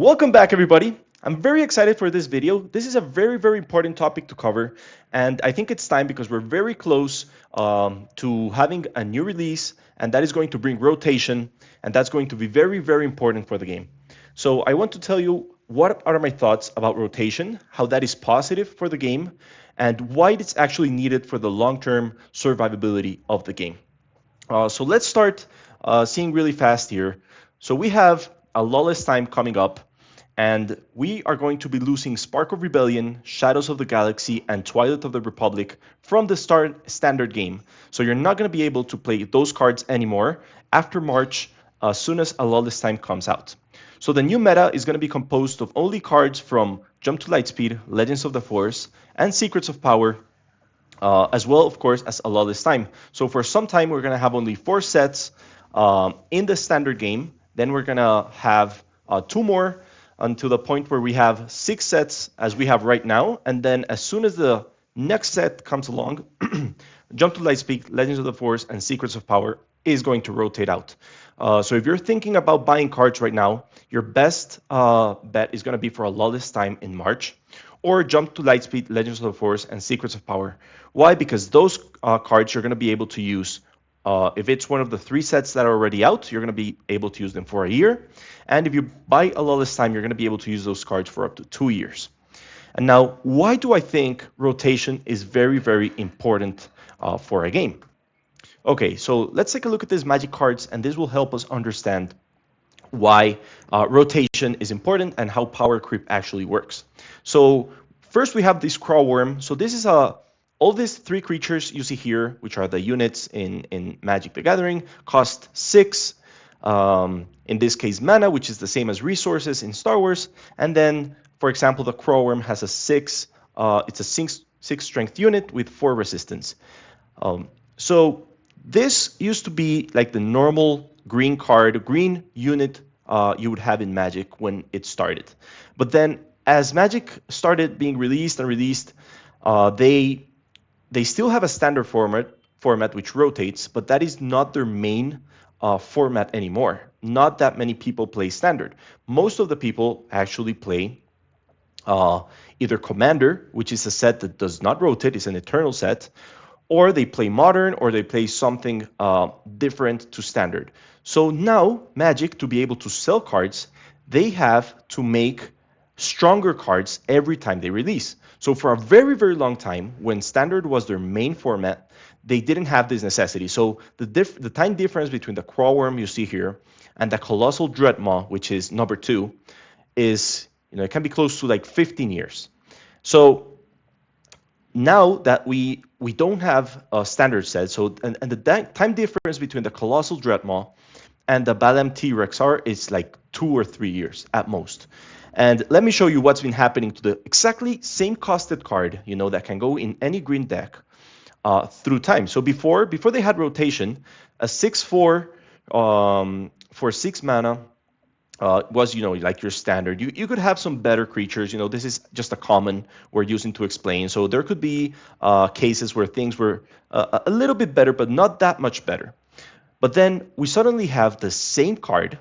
Welcome back, everybody. I'm very excited for this video. This is a very important topic to cover, and I think it's time because we're very close to having a new release, and that is going to bring rotation, and that's going to be very important for the game. So I want to tell you what are my thoughts about rotation, how that is positive for the game, and why it's actually needed for the long-term survivability of the game. So let's start seeing really fast here. So we have a lawless time coming up, and we are going to be losing Spark of Rebellion, Shadows of the Galaxy, and Twilight of the Republic from the standard game. So you're not going to be able to play those cards anymore after March, as soon as a lawless time comes out. So the new meta is going to be composed of only cards from Jump to Lightspeed, Legends of the Force, and Secrets of Power, as well, of course, as a lawless time. So for some time, we're going to have only 4 sets in the standard game. Then we're going to have 2 more until the point where we have 6 sets as we have right now. And then as soon as the next set comes along, Jump to Lightspeed, Legends of the Force, and Secrets of Power is going to rotate out. So if you're thinking about buying cards right now, your best bet is going to be for a lawless time in March, or Jump to Lightspeed, Legends of the Force, and Secrets of Power. Why? Because those cards you're going to be able to use. If it's one of the 3 sets that are already out, you're going to be able to use them for a year. And if you buy a lawless time, you're going to be able to use those cards for up to 2 years. And now, why do I think rotation is very important for a game? Okay, so let's take a look at these magic cards, and this will help us understand why rotation is important and how power creep actually works. So first we have this crawl worm. So this is all these 3 creatures you see here, which are the units in Magic the Gathering, cost 6, in this case mana, which is the same as resources in Star Wars. And then, for example, the crawl worm has a 6, it's a 6 strength unit with 4 resistance. So this used to be like the normal green card, green unit you would have in Magic when it started. But then as Magic started being released, they still have a standard format which rotates, but that is not their main format anymore. Not that many people play standard. Most of the people actually play either Commander, which is a set that does not rotate, it's an eternal set, or they play Modern, or they play something different to Standard. So now, Magic, to be able to sell cards, they have to make stronger cards every time they release. So for a very long time, when Standard was their main format, they didn't have this necessity. So the time difference between the crawl worm you see here and the colossal dreadmaw, which is number 2, is, it can be close to like 15 years. So now that we don't have a standard set, so and the time difference between the colossal dreadmaw and the Balam T-Rex is like 2 or 3 years at most. And let me show you what's been happening to the exactly same costed card, that can go in any green deck through time. So before they had rotation, a 6/4 for 6 mana was, like your standard. You could have some better creatures. This is just a common we're using to explain. So there could be cases where things were a little bit better, but not that much better. But then we suddenly have the same card,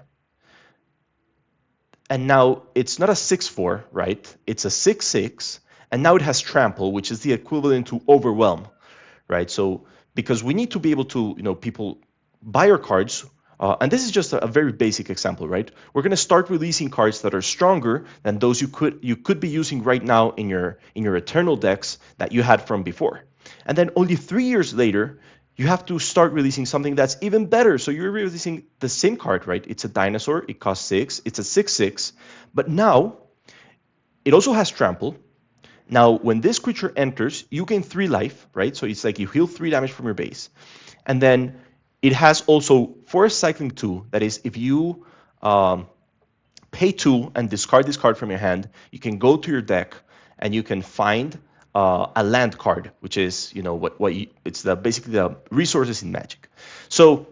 and now it's not a 6/4, right? It's a 6/6, and now it has trample, which is the equivalent to overwhelm, right? So because we need to be able to, people buy our cards. And this is just a very basic example, right? We're going to start releasing cards that are stronger than those you could be using right now in your Eternal decks that you had from before. And then only 3 years later, you have to start releasing something that's even better. So you're releasing the same card, right? It's a dinosaur. It costs 6. It's a 6/6. But now it also has trample. Now, when this creature enters, you gain 3 life, right? So it's like you heal 3 damage from your base. And then it has also Force Cycling 2. That is, if you pay 2 and discard this card from your hand, you can go to your deck and you can find a land card, which is, it's basically the resources in Magic. So,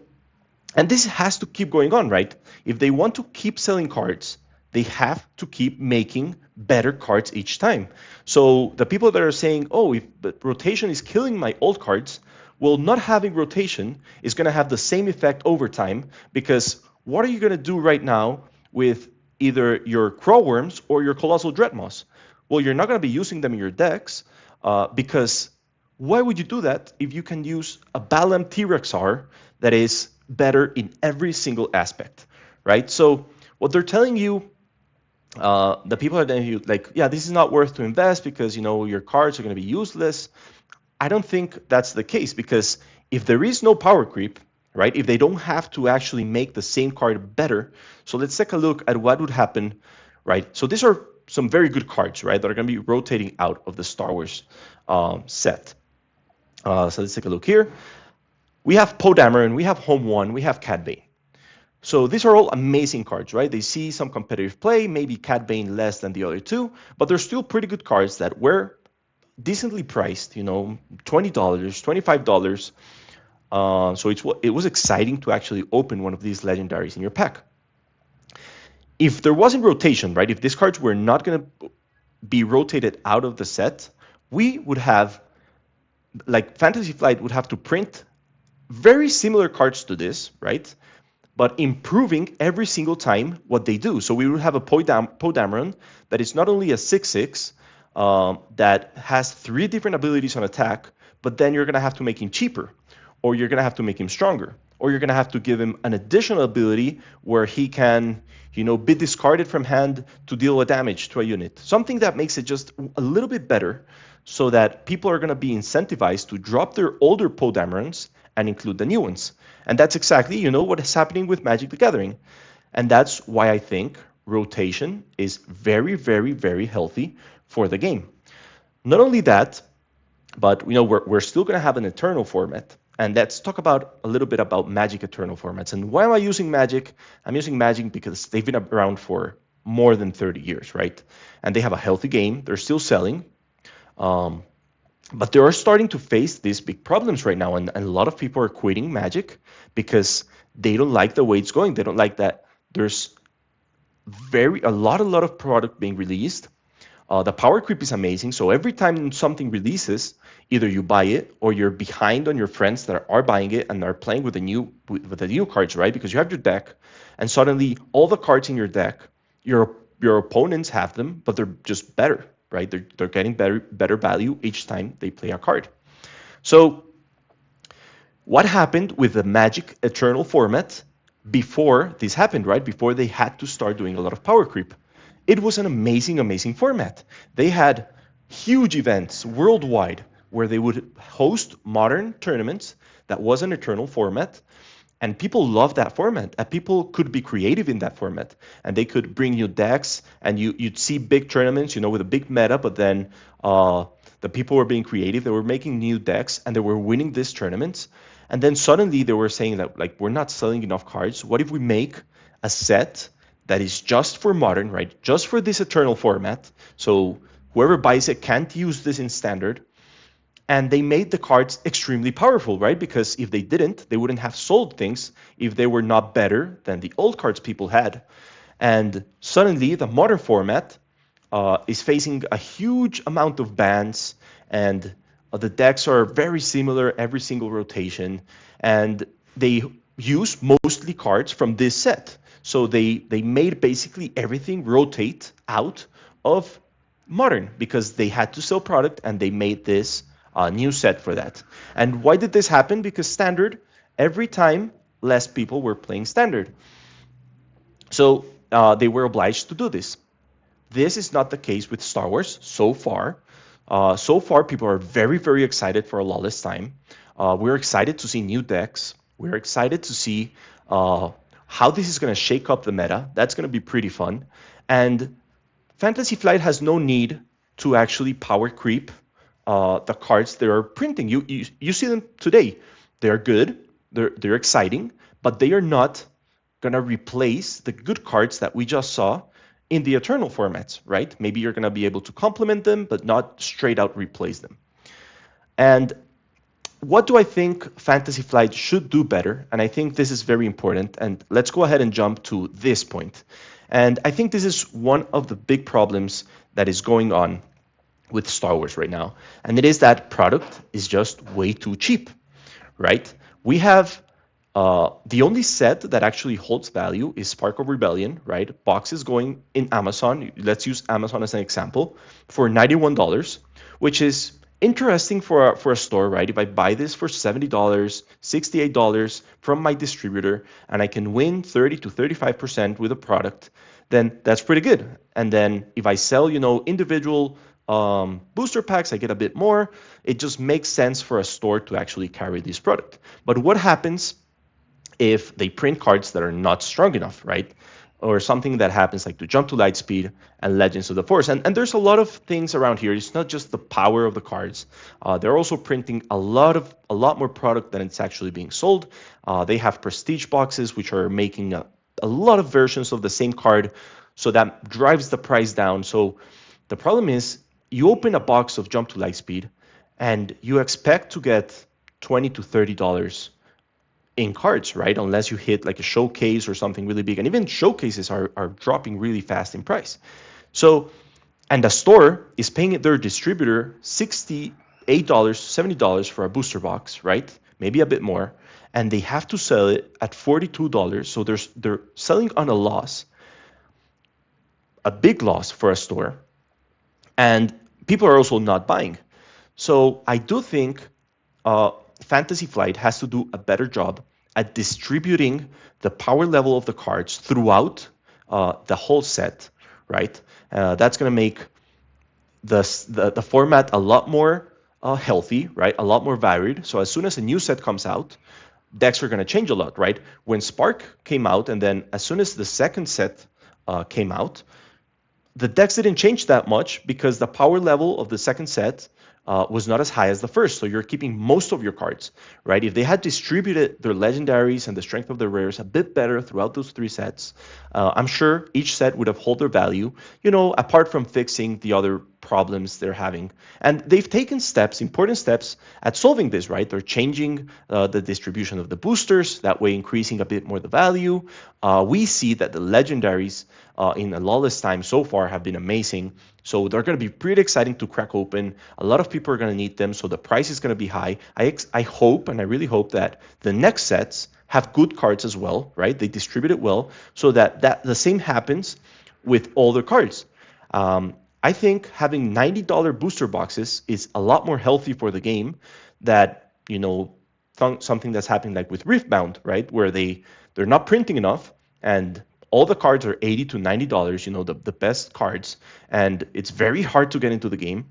and this has to keep going on, right? If they want to keep selling cards, they have to keep making better cards each time. So the people that are saying, oh, if the rotation is killing my old cards, well, not having rotation is going to have the same effect over time, because what are you going to do right now with either your Crow Worms or your Colossal Dreadmoss. Well, you're not going to be using them in your decks because why would you do that if you can use a Balam T-Rexar that is better in every single aspect, right? So what they're telling you, the people are telling you, like, yeah, this is not worth to invest because your cards are going to be useless. I don't think that's the case because if there is no power creep, right, if they don't have to actually make the same card better, so let's take a look at what would happen, right? So these are some very good cards, right, that are going to be rotating out of the Star Wars set. So let's take a look here. We have Poe Dameron, we have Home One, we have Cad Bane. So these are all amazing cards, right? They see some competitive play, maybe Cad Bane less than the other two, but they're still pretty good cards that were decently priced, $20, $25. So it was exciting to actually open one of these legendaries in your pack. If there wasn't rotation, right? If these cards were not going to be rotated out of the set, we would have, like, Fantasy Flight would have to print very similar cards to this, right? But improving every single time what they do. So we would have a Poe Dameron that is not only a 6/6, that has 3 different abilities on attack, but then you're going to have to make him cheaper, or you're going to have to make him stronger, or you're going to have to give him an additional ability where he can, be discarded from hand to deal a damage to a unit. Something that makes it just a little bit better so that people are going to be incentivized to drop their older Poe Damerons and include the new ones. And that's exactly, what is happening with Magic the Gathering. And that's why I think rotation is very, very, very healthy for the game. Not only that, but we're still going to have an Eternal format. And let's talk about a little bit about Magic Eternal formats. And why am I using Magic? I'm using Magic because they've been around for more than 30 years, right? And they have a healthy game. They're still selling. But they are starting to face these big problems right now. And a lot of people are quitting Magic because they don't like the way it's going. They don't like that there's a lot of product being released. The power creep is amazing. So every time something releases, either you buy it or you're behind on your friends that are buying it and are playing with the new cards, right? Because you have your deck, and suddenly all the cards in your deck, your opponents have them, but they're just better, right? They're getting better value each time they play a card. So what happened with the Magic Eternal format before this happened, right? Before they had to start doing a lot of power creep. It was an amazing, amazing format. They had huge events worldwide where they would host modern tournaments that was an Eternal format. And people loved that format. And people could be creative in that format. And they could bring you decks, and you'd see big tournaments, with a big meta, but then the people were being creative. They were making new decks, and they were winning these tournaments. And then suddenly they were saying that, like, we're not selling enough cards. What if we make a set that is just for modern, right? Just for this Eternal format. So whoever buys it can't use this in standard. And they made the cards extremely powerful, right? Because if they didn't, they wouldn't have sold things if they were not better than the old cards people had. And suddenly the modern format is facing a huge amount of bans, and the decks are very similar every single rotation. And they use mostly cards from this set. So they made basically everything rotate out of modern because they had to sell product, and they made this new set for that. And why did this happen? Because standard, every time less people were playing standard. So they were obliged to do this. This is not the case with Star Wars so far. So far, people are very, very excited for a Lawless Time. We're excited to see new decks. We're excited to see how this is going to shake up the meta. That's going to be pretty fun. And Fantasy Flight has no need to actually power creep the cards they are printing. You see them today. They're good. They're exciting, but they are not going to replace the good cards that we just saw in the Eternal formats, right? Maybe you're going to be able to complement them, but not straight out replace them. And what do I think Fantasy Flight should do better? And I think this is very important. And let's go ahead and jump to this point. And I think this is one of the big problems that is going on with Star Wars right now. And it is that product is just way too cheap, right? We have The only set that actually holds value is Spark of Rebellion, right? Boxes going in Amazon. Let's use Amazon as an example for $91, which is interesting for a store, right? If I buy this for $70, $68 from my distributor, and I can win 30 to 35% with a product, then that's pretty good. And then if I sell, individual booster packs, I get a bit more. It just makes sense for a store to actually carry this product. But what happens if they print cards that are not strong enough, right? Or something that happens like to Jump to Lightspeed and Legends of the Force. And there's a lot of things around here. It's not just the power of the cards. They're also printing a lot more product than it's actually being sold. They have prestige boxes, which are making a lot of versions of the same card. So that drives the price down. So the problem is you open a box of Jump to Lightspeed and you expect to get $20 to $30 in cards, right? Unless you hit like a showcase or something really big. And even showcases are dropping really fast in price. So, and the store is paying their distributor $68, $70 for a booster box, right? Maybe a bit more. And they have to sell it at $42. So they're selling on a loss, a big loss for a store. And people are also not buying. So I do think Fantasy Flight has to do a better job at distributing the power level of the cards throughout the whole set, right? That's going to make the format a lot more healthy, right? A lot more varied. So as soon as a new set comes out, decks are going to change a lot, right? When Spark came out, and then as soon as the second set came out, the decks didn't change that much because the power level of the second set was not as high as the first. So you're keeping most of your cards, right? If they had distributed their legendaries and the strength of their rares a bit better throughout those three sets, I'm sure each set would have held their value, apart from fixing the other problems they're having. And they've taken steps, important steps, at solving this, right? They're changing the distribution of the boosters, that way increasing a bit more the value. We see that the legendaries in a lawless time so far have been amazing. So they're going to be pretty exciting to crack open. A lot of people are going to need them, so the price is going to be high. I hope, and I really hope that the next sets have good cards as well, right? They distribute it well, so that the same happens with all the cards. I think having $90 booster boxes is a lot more healthy for the game that, something that's happening like with Riftbound, right? Where they're not printing enough and all the cards are $80 to $90, the best cards, and it's very hard to get into the game.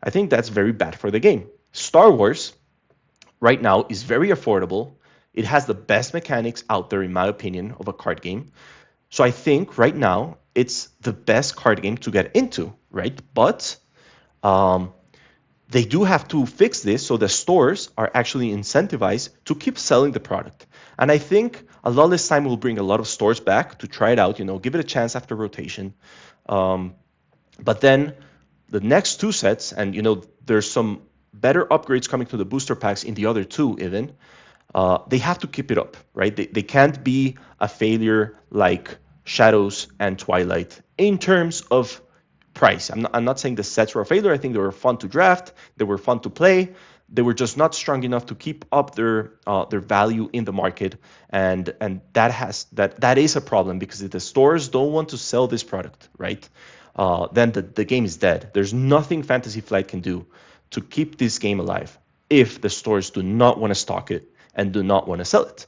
I think that's very bad for the game. Star Wars right now is very affordable. It has the best mechanics out there, in my opinion, of a card game. So I think right now it's the best card game to get into, right? But um, they do have to fix this so the stores are actually incentivized to keep selling the product. And I think a lot less time will bring a lot of stores back to try it out, give it a chance after rotation. But then the next two sets, and there's some better upgrades coming to the booster packs in the other two even, they have to keep it up, right? They can't be a failure like Shadows and Twilight in terms of price. I'm not saying the sets were a failure. I think they were fun to draft. They were fun to play. They were just not strong enough to keep up their value in the market, and that is a problem because if the stores don't want to sell this product, right, then the game is dead. There's nothing Fantasy Flight can do to keep this game alive if the stores do not want to stock it and do not want to sell it.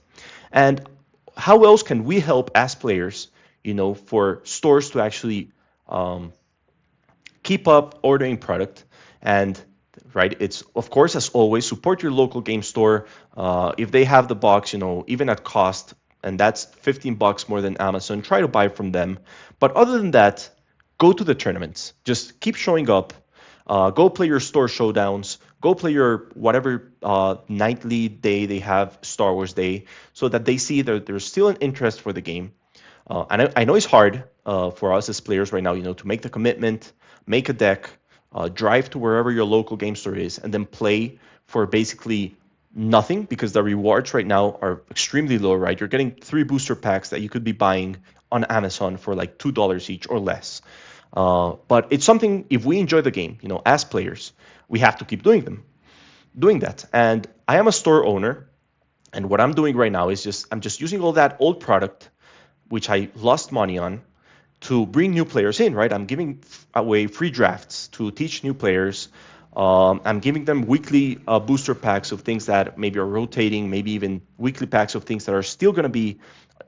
And how else can we help as players, for stores to actually keep up ordering product? And right, it's of course, as always, support your local game store. If they have the box, even at cost, and that's $15 more than Amazon, try to buy from them. But other than that, go to the tournaments. Just keep showing up. Go play your store showdowns. Go play your whatever nightly day they have, Star Wars Day, so that they see that there's still an interest for the game. And I know it's hard for us as players right now, to make the commitment, make a deck, drive to wherever your local game store is, and then play for basically nothing because the rewards right now are extremely low, right? You're getting 3 booster packs that you could be buying on Amazon for like $2 each or less. But it's something, if we enjoy the game, as players, we have to keep doing that. And I am a store owner. And what I'm doing right now is I'm just using all that old product, which I lost money on, to bring new players in, right? I'm giving away free drafts to teach new players. I'm giving them weekly booster packs of things that maybe are rotating, maybe even weekly packs of things that are still going to be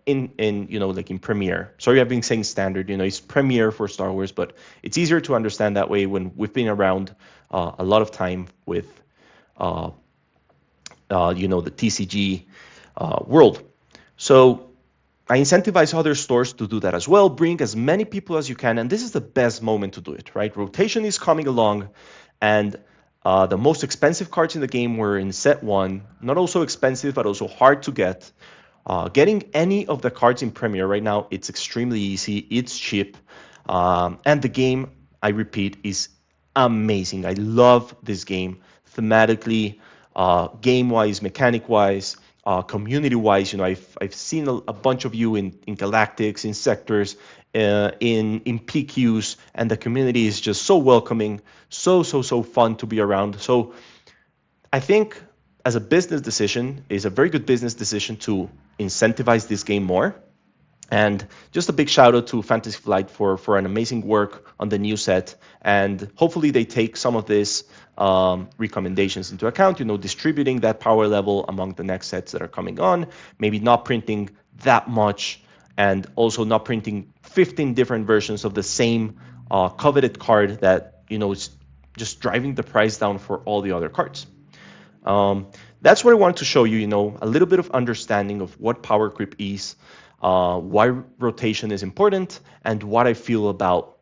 in like in Premiere. Sorry, I've been saying standard. It's Premiere for Star Wars, but it's easier to understand that way when we've been around a lot of time with uh, the TCG world. So I incentivize other stores to do that as well. Bring as many people as you can, and this is the best moment to do it, right? Rotation is coming along, and the most expensive cards in the game were in set one. Not also expensive, but also hard to get. Getting any of the cards in Premiere right now, it's extremely easy. It's cheap, and the game, I repeat, is amazing. I love this game thematically, game-wise, mechanic-wise, community-wise. I've seen a bunch of you in Galactics, in Sectors, in PQs, and the community is just so welcoming, so fun to be around. So I think as a business decision, is a very good business decision to incentivize this game more. And just a big shout out to Fantasy Flight for an amazing work on the new set. And hopefully they take some of these recommendations into account, distributing that power level among the next sets that are coming on, maybe not printing that much, and also not printing 15 different versions of the same coveted card that, is just driving the price down for all the other cards. Um, that's what I wanted to show you, a little bit of understanding of what power creep is, why rotation is important, and what I feel about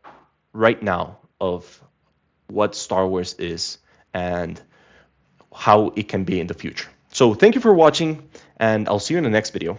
right now of what Star Wars is and how it can be in the future. So thank you for watching, and I'll see you in the next video.